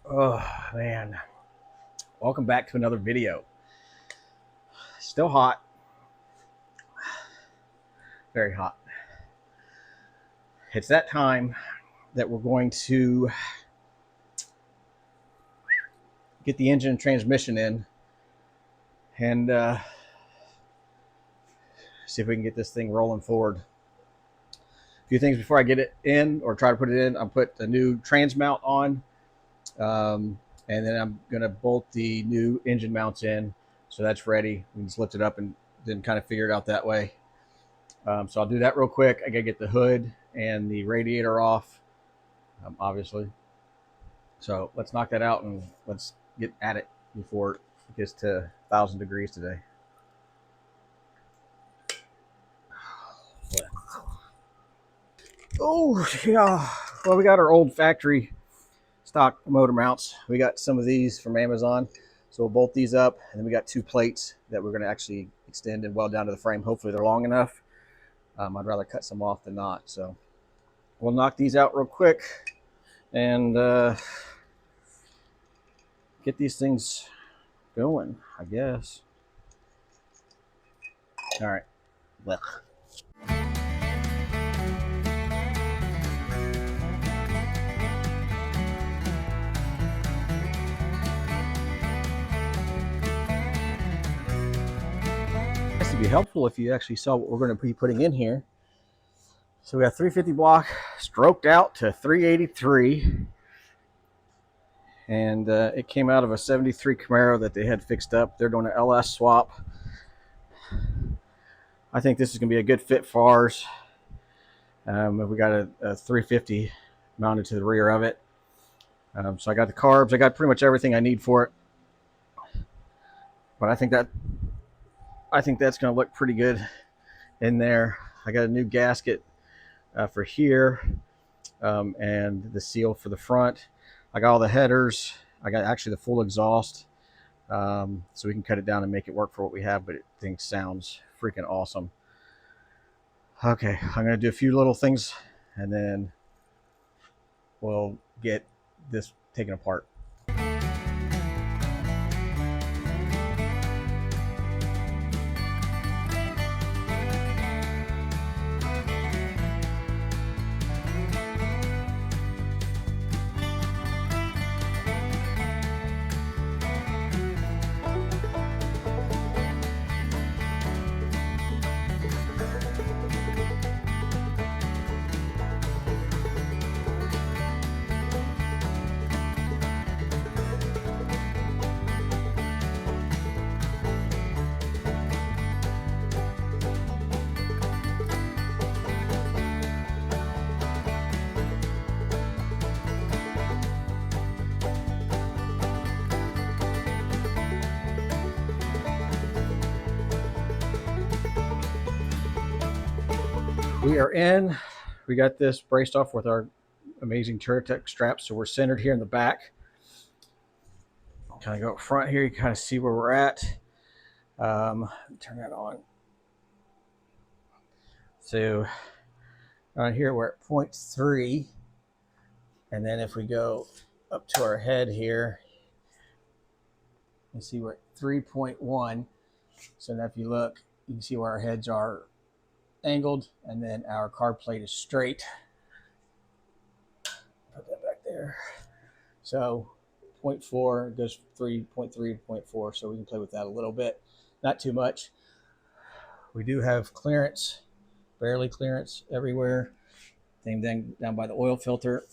Oh man, welcome back to another video. Still hot, very hot. It's that time that we're going to get the engine and transmission in and see if we can get this thing rolling forward. A few things before I get it in or try to put it in. I'll put the new trans mount on, and then I'm going to bolt the new engine mounts in, so that's ready. We can just lift it up and then kind of figure it out that way. So I'll do that real quick. I gotta get the hood and the radiator off, obviously. So let's knock that out and let's get at it before it gets to 1,000 degrees today. Oh yeah. Well, we got our old factory stock motor mounts. We got some of these from Amazon. So we'll bolt these up, and then we got two plates that we're going to actually extend and weld down to the frame. Hopefully they're long enough. I'd rather cut some off than not. So we'll knock these out real quick and get these things going, I guess. All right. Well. This would be helpful if you actually saw what we're going to be putting in here. So we got 350 block stroked out to 383. And it came out of a 73 Camaro that they had fixed up. They're doing an LS swap. I think this is going to be a good fit for ours. We got a 350 mounted to the rear of it. So I got the carbs. I got pretty much everything I need for it. But I think that's going to look pretty good in there. I got a new gasket for here, and the seal for the front. I got all the headers. I got actually the full exhaust, so we can cut it down and make it work for what we have, but it thing sounds freaking awesome. Okay, I'm going to do a few little things, and then we'll get this taken apart. We are in. We got this braced off with our amazing Turatech straps, so we're centered here in the back. Kind of go up front here, you kind of see where we're at. Turn that on. So on here we're at 0.3, and then if we go up to our head here, you see we're at 3.1. So now if you look, you can see where our heads are angled, and then our carb plate is straight. Put that back there. So 0.4 goes 3.3 to 0.4, so we can play with that a little bit, not too much. We do have clearance, barely clearance everywhere. Same thing down by the oil filter,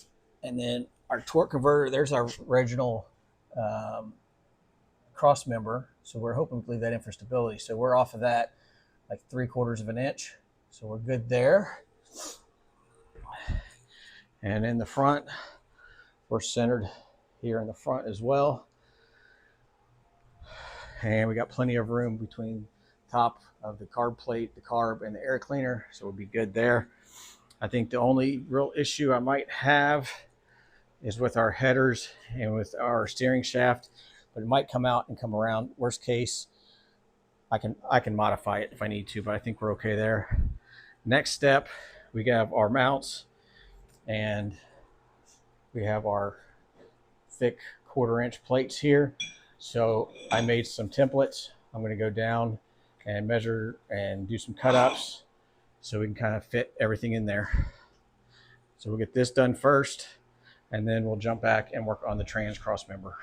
and then our torque converter. There's our original Crossmember, so we're hoping to leave that in for stability. So we're off of that like 3/4 of an inch. So we're good there. And in the front, we're centered here in the front as well. And we got plenty of room between top of the carb plate, the carb, and the air cleaner. So we'll be good there. I think the only real issue I might have is with our headers and with our steering shaft, but it might come out and come around. Worst case, I can modify it if I need to, but I think we're okay there. Next step, we have our mounts, and we have our thick 1/4 inch plates here. So I made some templates. I'm going to go down and measure and do some cut-ups so we can kind of fit everything in there. So we'll get this done first, and then we'll jump back and work on the trans cross member.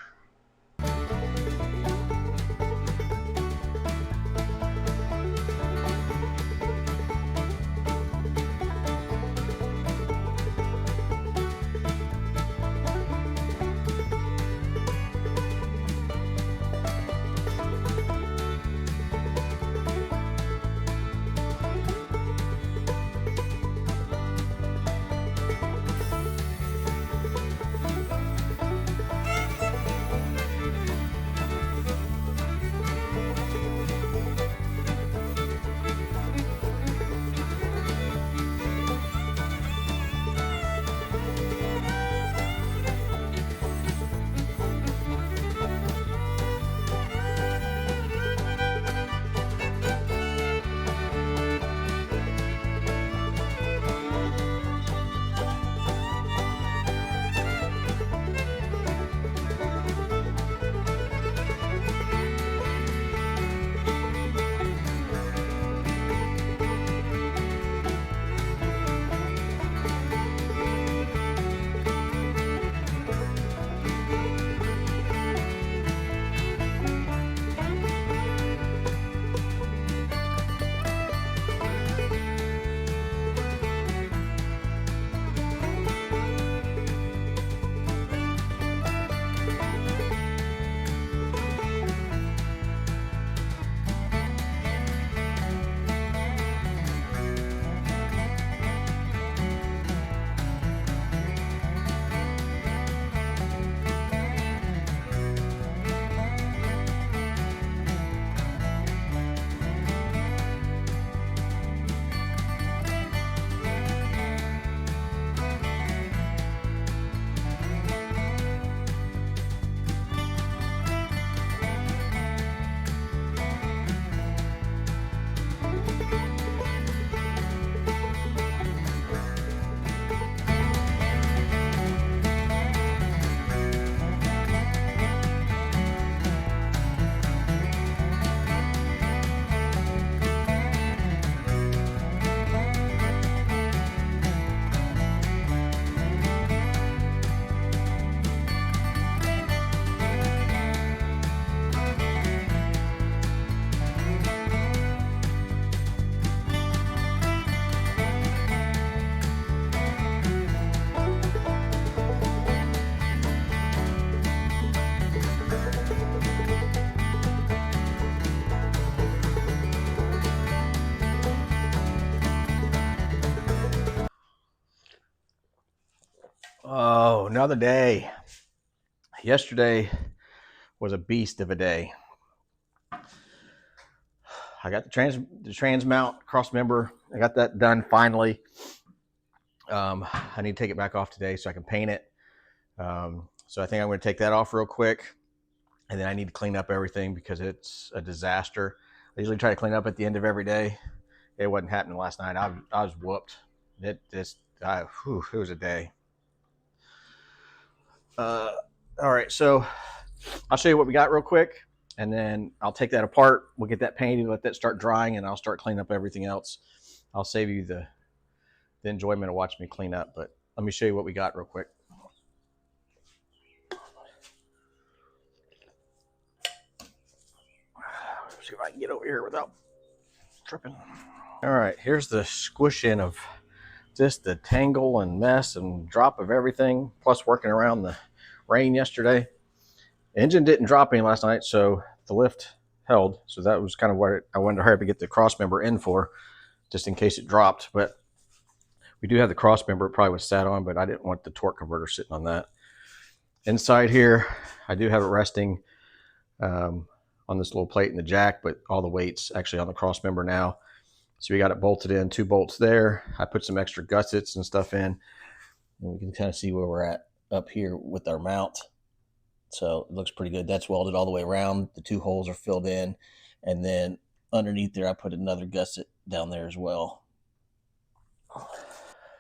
Oh, another day. Yesterday was a beast of a day. I got the trans mount cross member. I got that done finally. I need to take it back off today so I can paint it. So I think I'm going to take that off real quick, and then I need to clean up everything because it's a disaster. I usually try to clean up at the end of every day. It wasn't happening last night. I was whooped. It was a day. All right, so I'll show you what we got real quick, and then I'll take that apart. We'll get that painted, let that start drying, and I'll start cleaning up everything else. I'll save you the enjoyment of watching me clean up, but let me show you what we got real quick. Let's see if I can get over here without tripping. All right, here's the squish in of just the tangle and mess and drop of everything, plus working around the rain yesterday. The engine didn't drop any last night, so the lift held. So that was kind of what I wanted to hurry up and get the cross member in for, just in case it dropped. But we do have the cross member. It probably was sat on, but I didn't want the torque converter sitting on that. Inside here, I do have it resting on this little plate in the jack, but all the weight's actually on the cross member now. So we got it bolted in, 2 bolts there. I put some extra gussets and stuff in, and we can kind of see where we're at up here with our mount. So it looks pretty good. That's welded all the way around. The 2 holes are filled in, and then underneath there I put another gusset down there as well.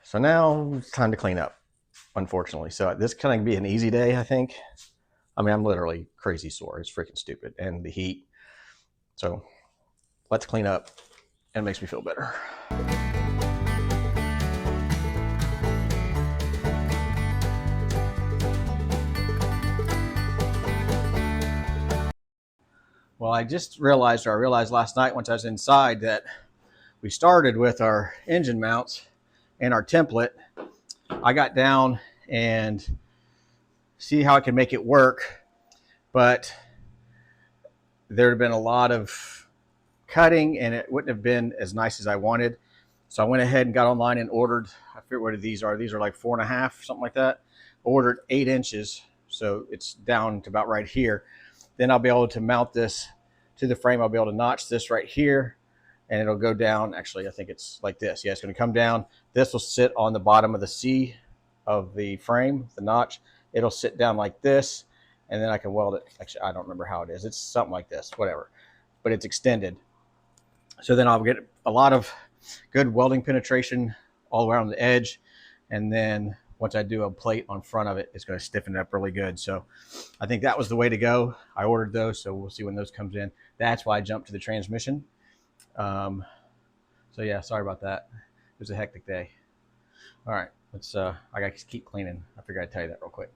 So now it's time to clean up, unfortunately. So this kind of be an easy day, I think. I mean, I'm literally crazy sore. It's freaking stupid. And the heat. So let's clean up, and it makes me feel better. Well, I just realized, or I realized last night once I was inside, that we started with our engine mounts and our template. I got down and see how I can make it work, but there'd have been a lot of cutting and it wouldn't have been as nice as I wanted. So I went ahead and got online and ordered, I forget what these are. These are like 4.5, something like that. Ordered 8 inches. So it's down to about right here. Then I'll be able to mount this to the frame. I'll be able to notch this right here and it'll go down. Actually, I think it's like this. Yeah, it's going to come down. This will sit on the bottom of the C of the frame, the notch. It'll sit down like this, and then I can weld it. Actually, I don't remember how it is. It's something like this, whatever. But it's extended. So then I'll get a lot of good welding penetration all around the edge. And then once I do a plate on front of it, it's going to stiffen it up really good. So I think that was the way to go. I ordered those, so we'll see when those comes in. That's why I jumped to the transmission. So yeah, sorry about that. It was a hectic day. All right, let's. I got to keep cleaning. I figured I'd tell you that real quick.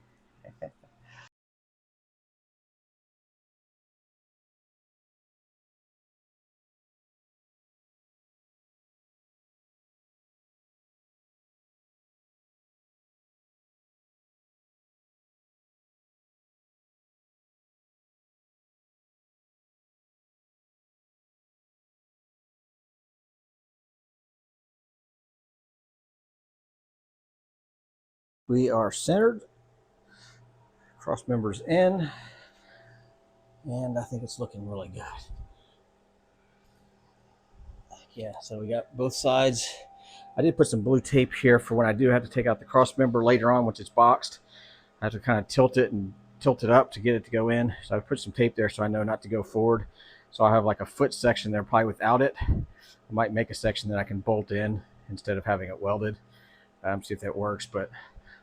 We are centered. Cross members in, and I think it's looking really good. Yeah, so we got both sides. I did put some blue tape here for when I do have to take out the cross member later on once it's boxed. I have to kind of tilt it and tilt it up to get it to go in. So I put some tape there so I know not to go forward. So I have like a foot section there probably without it. I might make a section that I can bolt in instead of having it welded. See if that works, but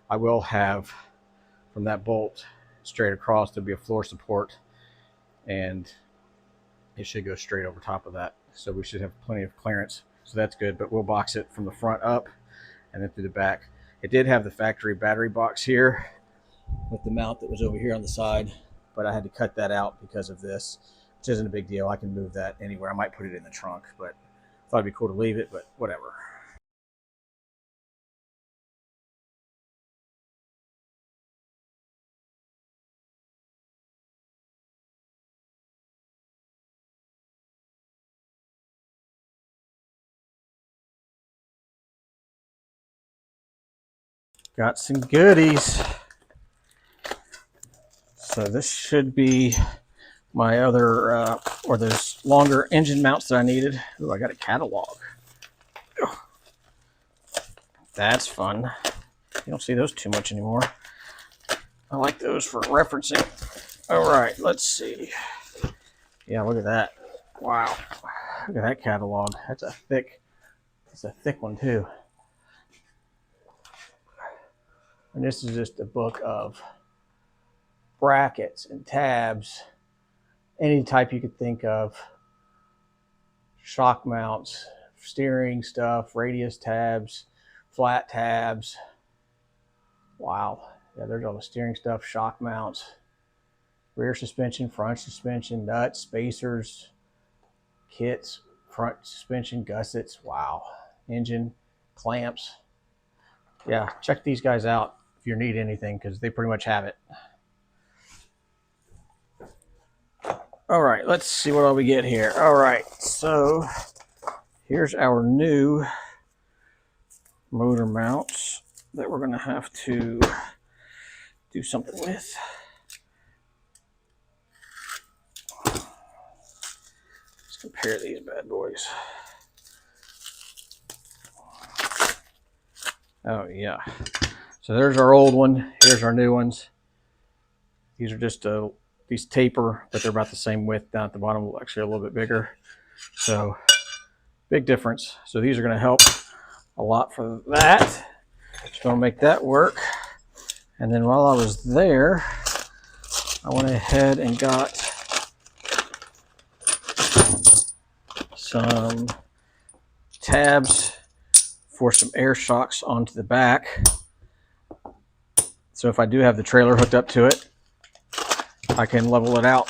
I will have from that bolt straight across, there'll be a floor support and it should go straight over top of that. So we should have plenty of clearance. So that's good, but we'll box it from the front up and then through the back. It did have the factory battery box here with the mount that was over here on the side, but I had to cut that out because of this, which isn't a big deal. I can move that anywhere. I might put it in the trunk, but I thought it'd be cool to leave it, but whatever. Got some goodies. So this should be my other, or those longer engine mounts that I needed. Ooh, I got a catalog. That's fun. You don't see those too much anymore. I like those for referencing. All right, let's see. Yeah, look at that. Wow. Look at that catalog. That's a thick one too. And this is just a book of brackets and tabs, any type you could think of. Shock mounts, steering stuff, radius tabs, flat tabs. Wow. Yeah, there's all the steering stuff, shock mounts, rear suspension, front suspension, nuts, spacers, kits, front suspension, gussets. Wow. Engine, clamps. Yeah, check these guys out if you need anything because they pretty much have it. All right, let's see what all we get here. All right, so here's our new motor mounts that we're going to have to do something with. Let's compare these bad boys. Oh, yeah. So there's our old one. Here's our new ones. These are just these taper, but they're about the same width down at the bottom, actually a little bit bigger. So big difference. So these are going to help a lot for that. Just going to make that work. And then while I was there, I went ahead and got some tabs for some air shocks onto the back. So if I do have the trailer hooked up to it, I can level it out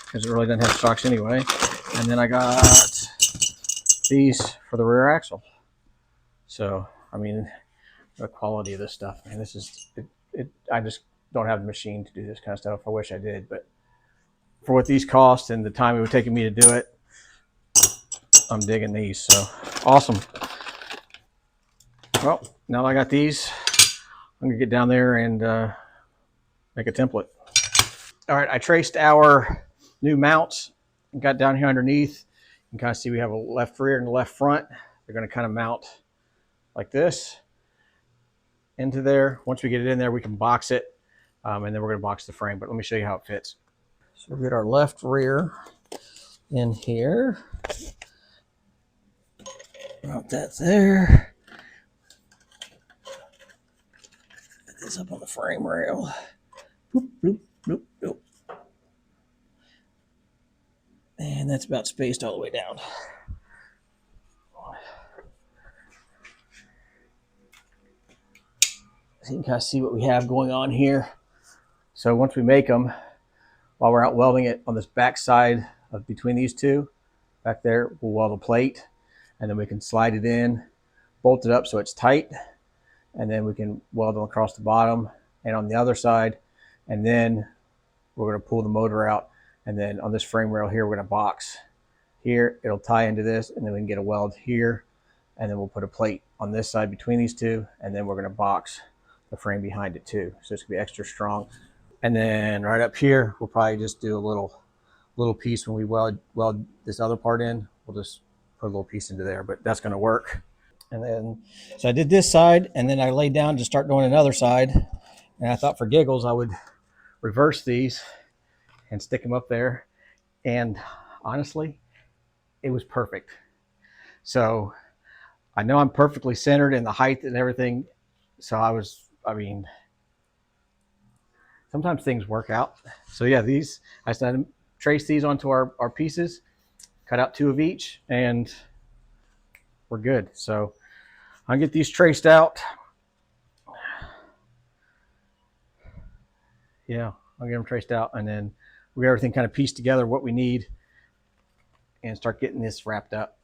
because it really doesn't have shocks anyway. And then I got these for the rear axle. So, I mean, the quality of this stuff, man, this is, I just don't have the machine to do this kind of stuff. I wish I did, but for what these cost and the time it would take me to do it, I'm digging these. So awesome. Well, now that I got these, I'm gonna get down there and make a template. All right, I traced our new mounts and got down here underneath. You can kind of see we have a left rear and a left front. They're gonna kind of mount like this into there. Once we get it in there, we can box it, and then we're gonna box the frame. But let me show you how it fits. So we get our left rear in here. Mount that there. Put this up on the frame rail. Boop, boop, boop, boop. And that's about spaced all the way down. So you can kind of see what we have going on here. So once we make them, while we're out welding it on this back side of between these two, back there, we'll weld a plate, and then we can slide it in, bolt it up so it's tight, and then we can weld them across the bottom and on the other side, and then we're going to pull the motor out, and then on this frame rail here, we're going to box here. It'll tie into this, and then we can get a weld here, and then we'll put a plate on this side between these two, and then we're going to box the frame behind it too. So it's going to be extra strong. And then right up here, we'll probably just do a little piece when we weld this other part in. We'll just put a little piece into there, but that's going to work. And then, so I did this side, and then I laid down to start doing another side. And I thought for giggles, I would reverse these and stick them up there. And honestly, it was perfect. So I know I'm perfectly centered in the height and everything. So I mean, sometimes things work out. So yeah, these, I said, trace these onto our pieces, cut out 2 of each, and we're good. So I'll get these traced out. Yeah, I'll get them traced out, and then we get everything kind of pieced together, what we need, and start getting this wrapped up.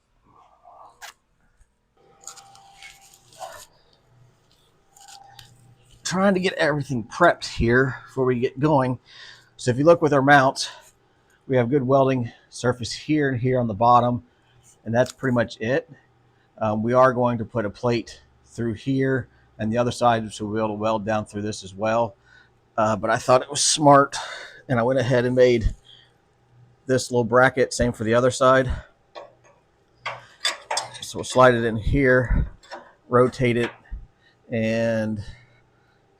Trying to get everything prepped here before we get going. So if you look with our mounts, we have good welding surface here and here on the bottom, and that's pretty much it. We are going to put a plate through here and the other side, so we'll be able to weld down through this as well. But I thought it was smart, and I went ahead and made this little bracket, same for the other side. So we'll slide it in here, rotate it, and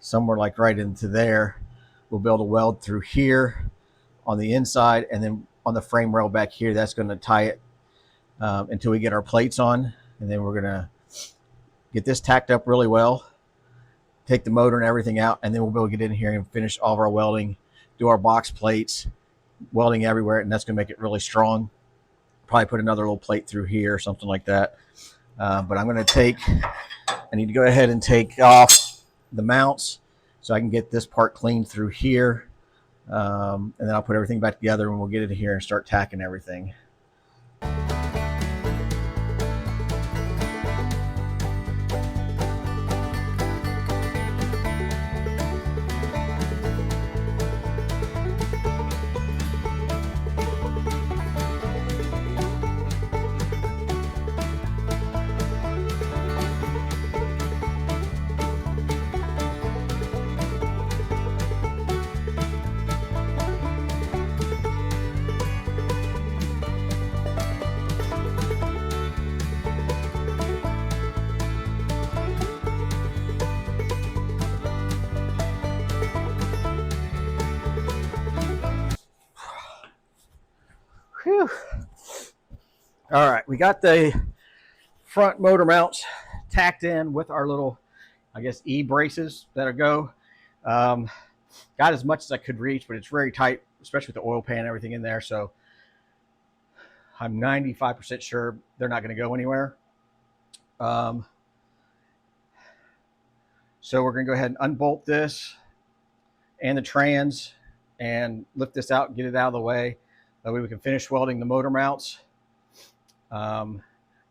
somewhere like right into there, we'll be able to weld through here on the inside, and then on the frame rail back here, that's going to tie it until we get our plates on, and then we're going to get this tacked up really well, take the motor and everything out, and then we'll be able to get in here and finish all of our welding, do our box plates, welding everywhere, and that's going to make it really strong. Probably put another little plate through here or something like that. But I'm going to I need to go ahead and take off the mounts so I can get this part cleaned through here. And then I'll put everything back together, and we'll get it in here and start tacking everything. Whew. All right, we got the front motor mounts tacked in with our little, I guess, E-braces that go. got as much as I could reach, but it's very tight, especially with the oil pan and everything in there. So I'm 95% sure they're not going to go anywhere. So we're going to go ahead and unbolt this and the trans and lift this out and get it out of the way. That way we can finish welding the motor mounts. And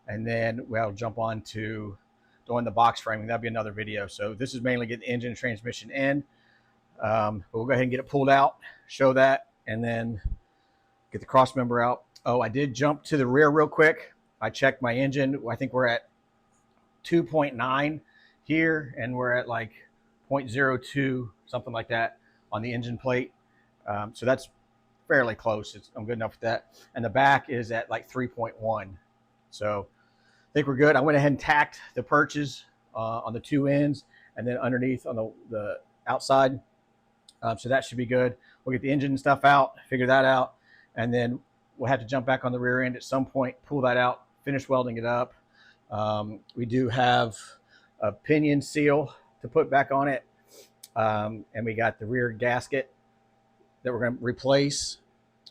then we'll jump on to doing the box framing. That'll be another video. So this is mainly getting the engine and transmission in. But we'll go ahead and get it pulled out, show that, and then get the cross member out. Oh, I did jump to the rear real quick. I checked my engine. I think we're at 2.9 here, and we're at like 0.02, something like that on the engine plate. So that's fairly close. I'm good enough with that. And the back is at like 3.1. So I think we're good. I went ahead and tacked the perches on the two ends and then underneath on the outside. So that should be good. We'll get the engine and stuff out, figure that out, and then we'll have to jump back on the rear end at some point, pull that out, finish welding it up. We do have a pinion seal to put back on it, and we got the rear gasket that we're going to replace,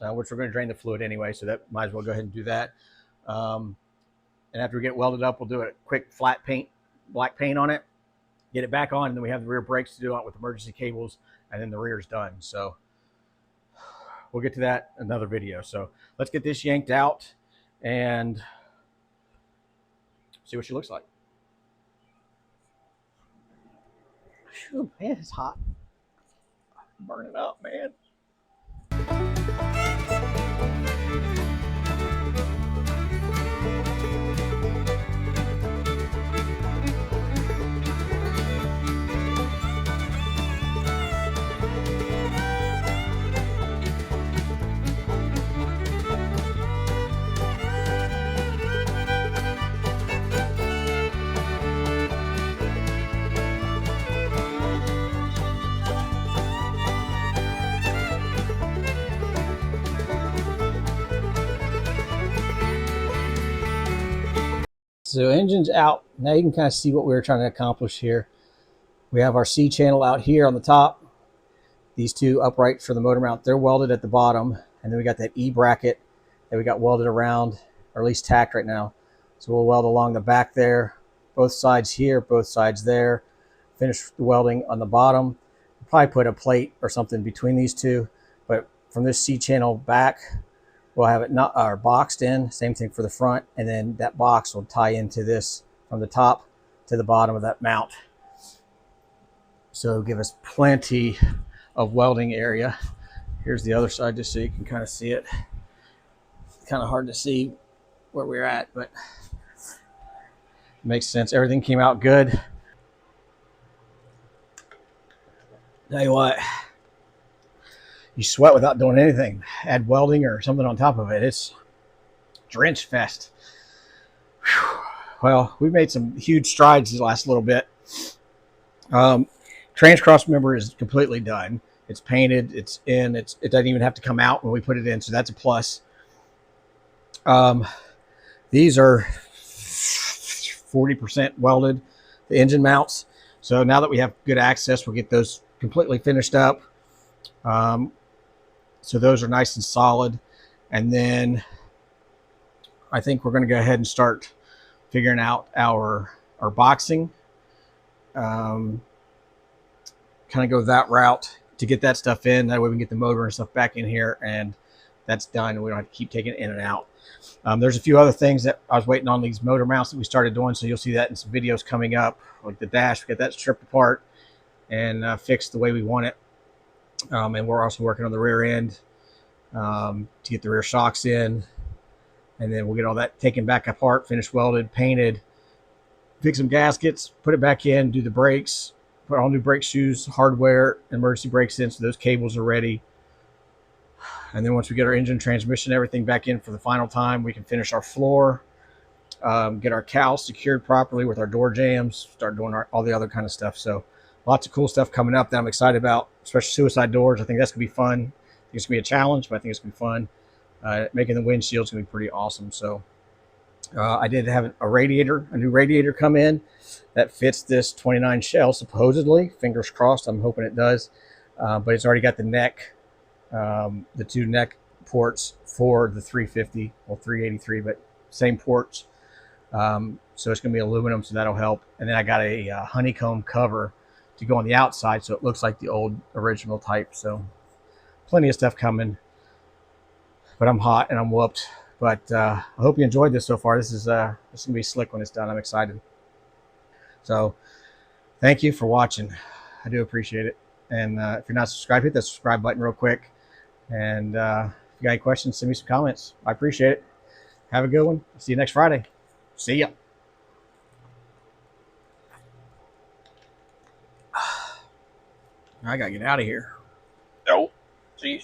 which we're going to drain the fluid anyway, so that might as well go ahead and do that. And after we get welded up, we'll do a quick flat paint, black paint on it, get it back on, and then we have the rear brakes to do it with emergency cables, and then the rear's done. So we'll get to that in another video. So let's get this yanked out and see what she looks like. Whew, man, it's hot. Burning up, man. So engine's out. Now you can kind of see what we were trying to accomplish here. We have our C channel out here on the top. These two upright for the motor mount, they're welded at the bottom. And then we got that E bracket that we got welded around, or at least tacked right now. So we'll weld along the back there, both sides here, both sides there. Finish the welding on the bottom. We'll probably put a plate or something between these two. But from this C channel back, we'll have it not boxed in. Same thing for the front, and then that box will tie into this from the top to the bottom of that mount. So it'll give us plenty of welding area. Here's the other side just so you can kind of see it. It's kind of hard to see where we're at, but it makes sense. Everything came out good. Tell you what, you sweat without doing anything. Add welding or something on top of it. It's drench fest. Whew. Well, we've made some huge strides the last little bit. Trans Crossmember is completely done. It's painted. It's in. It doesn't even have to come out when we put it in, so that's a plus. These are 40% welded, the engine mounts. So now that we have good access, we'll get those completely finished up. So those are nice and solid. And then I think we're going to go ahead and start figuring out our boxing. Kind of go that route to get that stuff in. That way we can get the motor and stuff back in here, and that's done. We don't have to keep taking it in and out. There's a few other things that I was waiting on, these motor mounts that we started doing. So you'll see that in some videos coming up, like the dash. We got that stripped apart and fixed the way we want it. And we're also working on the rear end to get the rear shocks in. And then we'll get all that taken back apart, finished welded, painted, fix some gaskets, put it back in, do the brakes, put all new brake shoes, hardware, emergency brakes in, so those cables are ready. And then once we get our engine, transmission, everything back in for the final time, we can finish our floor, get our cowl secured properly with our door jams, start doing all the other kind of stuff. So lots of cool stuff coming up that I'm excited about, especially suicide doors. I think that's going to be fun. I think it's going to be a challenge, but I think it's going to be fun. Making the windshield is going to be pretty awesome. So I did have a new radiator come in that fits this 29 shell, supposedly. Fingers crossed. I'm hoping it does. but it's already got the neck, the two neck ports for the 350, well 383, but same ports. So it's going to be aluminum, so that'll help. And then I got a honeycomb cover to go on the outside, so it looks like the old original type. So plenty of stuff coming, but I'm hot and I'm whooped. But I hope you enjoyed this so far. This is going to be slick when it's done. I'm excited. So thank you for watching. I do appreciate it. And if you're not subscribed, hit that subscribe button real quick. And if you got any questions, send me some comments. I appreciate it. Have a good one. See you next Friday. See ya. I got to get out of here. No. See you.